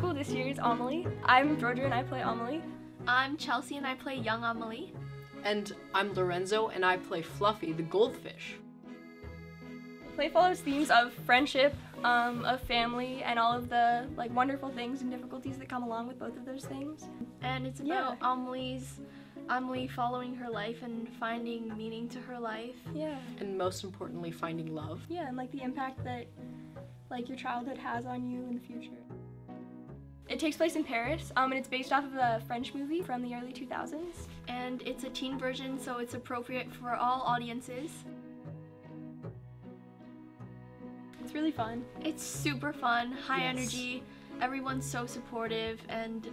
school this year is Amélie. I'm Georgia and I play Amélie. I'm Chelsea and I play young Amélie. And I'm Lorenzo and I play Fluffy, the goldfish. Play follows themes of friendship, of family, and all of the wonderful things and difficulties that come along with both of those things. And it's about Amélie following her life and finding meaning to her life. Yeah. And most importantly, finding love. Yeah, and the impact that your childhood has on you in the future. It takes place in Paris, and it's based off of a French movie from the early 2000s. And it's a teen version, so it's appropriate for all audiences. It's really fun. It's super fun, high Yes. energy, everyone's so supportive, and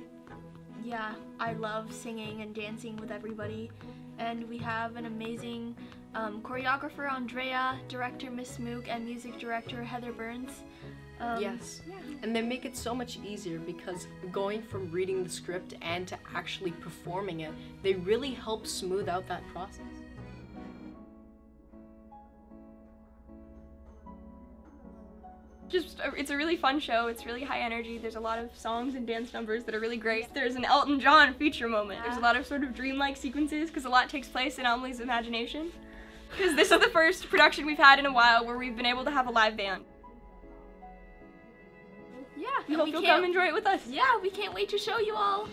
yeah, I love singing and dancing with everybody. And we have an amazing choreographer, Andrea, director, Miss Mook, and music director, Heather Burns. Yes. Yeah. And they make it so much easier because going from reading the script and to actually performing it, they really help smooth out that process. It's a really fun show. It's really high energy. There's a lot of songs and dance numbers that are really great. There's an Elton John feature moment. There's a lot of sort of dreamlike sequences because a lot takes place in Amélie's imagination. Because this is the first production we've had in a while where we've been able to have a live band. Yeah, We hope you'll come enjoy it with us. Yeah, we can't wait to show you all.